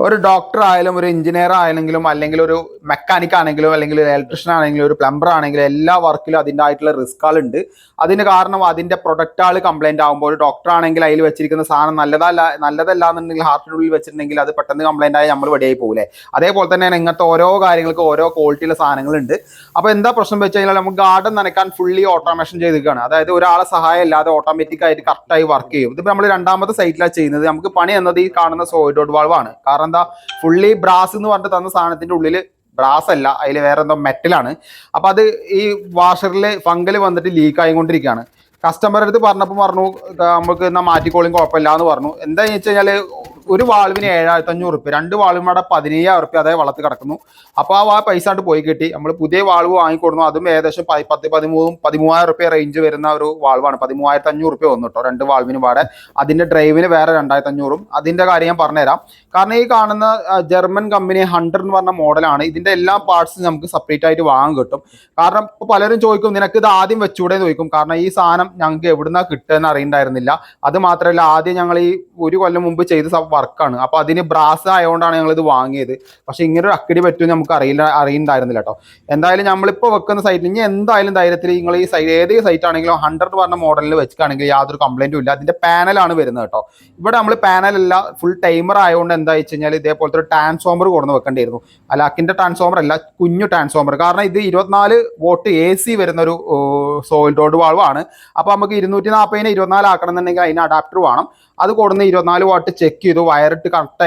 ഒരു ഡോക്ടർ ആയാലും ഒരു എഞ്ചിനീയർ ആണെങ്കിലും അല്ലെങ്കിൽ ഒരു മെക്കാനിക് ആണെങ്കിലും അല്ലെങ്കിൽ ഒരു ഇലക്ട്രീഷ്യൻ ആണെങ്കിലും ഒരു പ്ലംബർ ആണെങ്കിലും എല്ലാ വർക്കിലും അതിൻ്റെതായിട്ടുള്ള റിസ്ക്കുകൾ ഉണ്ട്. അതിന് കാരണം അതിൻ്റെ പ്രൊഡക്റ്റുകൾ കംപ്ലൈൻറ്റ് ആകുമ്പോൾ ഒരു ഡോക്ടർ ആണെങ്കിൽ അതിൽ വെച്ചിരിക്കുന്ന സാധനം നല്ലതല്ല എന്നുണ്ടെങ്കിൽ ഹാർട്ടിനുള്ളിൽ വെച്ചിട്ടുണ്ടെങ്കിൽ അത് പെട്ടെന്ന് കംപ്ലൈൻ്റ് ആയി നമ്മൾ വെടിയായി പോകില്ലേ. അതേപോലെ തന്നെയാണ് ഇങ്ങനത്തെ ഓരോ കാര്യങ്ങൾക്ക് ഓരോ ക്വാളിറ്റിയുള്ള സാധനങ്ങളുണ്ട്. അപ്പോൾ എന്താ പ്രശ്നം വെച്ച് കഴിഞ്ഞാൽ നമുക്ക് ഗാർഡൻ നനയ്ക്കാൻ ഫുള്ളി ഓട്ടോമേഷൻ ചെയ്തിരിക്കുകയാണ്. അതായത് ഒരാളെ സഹായം ഇല്ലാതെ ഓട്ടോമാറ്റിക് ആയിട്ട് കറക്റ്റായി വർക്ക് ചെയ്യും. ഇതിപ്പോൾ നമ്മൾ രണ്ടാമത്തെ സൈറ്റിലാണ് ചെയ്യുന്നത്. നമുക്ക് പണി എന്നത് ഈ കാണുന്ന സോയിഡ് വാൾവാണ്. കാരണം എന്താ, ഫുള്ളി ബ്രാസ് എന്ന് പറഞ്ഞിട്ട് തന്ന സാധനത്തിന്റെ ഉള്ളിൽ ബ്രാസ് അല്ല, അതിൽ വേറെ എന്തോ മെറ്റലാണ്. അപ്പൊ അത് ഈ വാഷറിൽ ഫംഗൽ വന്നിട്ട് ലീക്ക് ആയിക്കൊണ്ടിരിക്കുകയാണ്. കസ്റ്റമർ അടുത്ത് പറഞ്ഞപ്പോൾ പറഞ്ഞു നമുക്ക് എന്നാൽ മാറ്റിക്കോളിയും കുഴപ്പമില്ല എന്ന് പറഞ്ഞു. എന്താണെന്ന് വെച്ച് കഴിഞ്ഞാൽ ഒരു വാൾവിന് 7500 റുപ്യ, 2 വാൾവിനോടെ 15000 റുപ്യ അതേ വളർത്ത് കിടക്കുന്നു. അപ്പോൾ ആ പൈസ കൊണ്ട് പോയി കിട്ടി. നമ്മൾ പുതിയ വാൾവ് വാങ്ങിക്കൊടുന്നു. അതും ഏകദേശം 13,000 റുപ്യ റേഞ്ച് വരുന്ന ഒരു വാൾവാണ്. 13,500 റുപ്യ വന്നു കേട്ടോ 2 വാൾവിന് പാടെ. അതിന്റെ ഡ്രൈവിന് വേറെ 2500. അതിന്റെ കാര്യം ഞാൻ പറഞ്ഞുതരാം. കാരണം ഈ കാണുന്ന ജർമ്മൻ കമ്പനി 100 എന്ന് പറഞ്ഞ മോഡലാണ്. ഇതിന്റെ എല്ലാ പാർട്സും നമുക്ക് സെപ്പറേറ്റ് ആയിട്ട് വാങ്ങാൻ കിട്ടും. കാരണം ഇപ്പോൾ പലരും ചോദിക്കും നിനക്ക് ഇത് ആദ്യം വെച്ചുകൂടെ എന്ന് ചോദിക്കും. കാരണം ഈ സാധനം ഞങ്ങൾക്ക് എവിടുന്നാ കിട്ടുകയെന്ന് അറിയണ്ടായിരുന്നില്ല. അത് മാത്രമല്ല, ആദ്യം ഞങ്ങൾ ഈ 1 കൊല്ലം മുമ്പ് ചെയ്ത വർക്കാണ്. അപ്പോൾ അതിന് ബ്രാസ് ആയതുകൊണ്ടാണ് ഞങ്ങൾ ഇത് വാങ്ങിയത്. പക്ഷെ ഇങ്ങനെ ഒരു അക്കടി പറ്റുമെന്ന് നമുക്ക് അറിയണ്ടായിരുന്നില്ല കേട്ടോ. എന്തായാലും നമ്മളിപ്പോൾ വെക്കുന്ന സൈറ്റിൽ ഇനി എന്തായാലും ധൈര്യത്തിൽ നിങ്ങൾ ഈ ഏത് സൈറ്റ് ആണെങ്കിലും 100 പറഞ്ഞ മോഡലിൽ വെച്ചിട്ടാണെങ്കിൽ യാതൊരു കംപ്ലൈൻറ്റും ഇല്ല. അതിന്റെ പാനലാണ് വരുന്നത് കേട്ടോ. ഇവിടെ നമ്മൾ പാനലല്ല, ഫുൾ ടൈമർ ആയതുകൊണ്ട് എന്താ വെച്ച് കഴിഞ്ഞാൽ ഇതേപോലത്തെ ഒരു ട്രാൻസ്ഫോമർ കൊടുന്ന് വെക്കേണ്ടിയിരുന്നു. അലാക്കിന്റെ ട്രാൻസ്ഫോമർ അല്ല, കുഞ്ഞു ട്രാൻസ്ഫോമർ. കാരണം ഇത് 24 വോട്ട് AC വരുന്നൊരു സോയിൽ റോഡ് വാൾവാണ്. അപ്പോൾ നമുക്ക് 240നെ 24 ആക്കണം എന്നുണ്ടെങ്കിൽ അതിന് അഡാപ്റ്റർ വേണം. അത് കൊടുന്ന് 24 വാട്ട് ചെക്ക് ചെയ്തു, വയറിട്ട് കറക്റ്റ്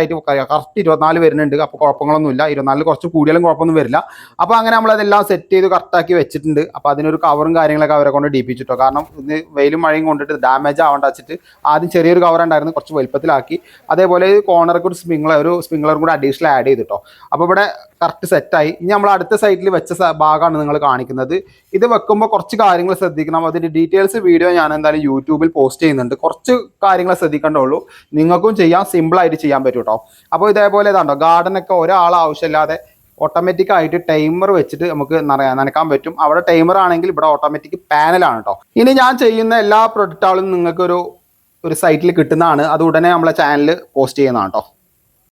24 വരുന്നുണ്ട്. അപ്പോൾ കുഴപ്പങ്ങളൊന്നുമില്ല. 24 കുറച്ച് കൂടിയാലും കുഴപ്പമൊന്നും വരില്ല. അപ്പോൾ അങ്ങനെ നമ്മളതെല്ലാം സെറ്റ് ചെയ്ത് കറക്റ്റാക്കി വെച്ചിട്ടുണ്ട്. അപ്പോൾ അതിനൊരു കവറും കാര്യങ്ങളൊക്കെ അവരെ കൊണ്ട് ഡീപ്പിച്ചിട്ടോ. കാരണം ഇത് വെയിലും മഴയും കൊണ്ടിട്ട് ഡാമേജ് ആവേണ്ട വെച്ചിട്ട് ആദ്യം ചെറിയൊരു കവർ ഉണ്ടായിരുന്നു, കുറച്ച് വലുപ്പത്തിലാക്കി. അതേപോലെ കോർണർക്ക് ഒരു സ്പ്രിംഗ്ലറും കൂടെ അഡീഷണൽ ആഡ് ചെയ്തിട്ടോ. അപ്പോൾ ഇവിടെ കറക്റ്റ് സെറ്റായി. ഇനി നമ്മൾ അടുത്ത സൈറ്റിൽ വെച്ച ഭാഗമാണ് നിങ്ങൾ കാണിക്കുന്നത്. ഇത് വെക്കുമ്പോൾ കുറച്ച് കാര്യങ്ങൾ ശ്രദ്ധിക്കണം. അതിൻ്റെ ഡീറ്റെയിൽസ് വീഡിയോ ഞാൻ എന്തായാലും യൂട്യൂബിൽ പോസ്റ്റ് ചെയ്യുന്നുണ്ട്. കുറച്ച് കാര്യങ്ങൾ ശ്രദ്ധിക്കേണ്ടുള്ളൂ. നിങ്ങൾക്കും ചെയ്യാം, സിമ്പിളായിട്ട് ചെയ്യാൻ പറ്റും കേട്ടോ. അപ്പോൾ ഇതേപോലെ ഇതാണ്ടോ, ഗാർഡനൊക്കെ ഒരാൾ ആവശ്യമില്ലാതെ ഓട്ടോമാറ്റിക് ആയിട്ട് ടൈമർ വെച്ചിട്ട് നമുക്ക് നനക്കാൻ പറ്റും. അവിടെ ടൈമർ ആണെങ്കിൽ ഇവിടെ ഓട്ടോമാറ്റിക് പാനലാണ് കേട്ടോ. ഇനി ഞാൻ ചെയ്യുന്ന എല്ലാ പ്രൊഡക്റ്റുകളും നിങ്ങൾക്കൊരു സൈറ്റിൽ കിട്ടുന്നതാണ്. അത് ഉടനെ നമ്മളെ ചാനലിൽ പോസ്റ്റ് ചെയ്യുന്നതാണ് കേട്ടോ.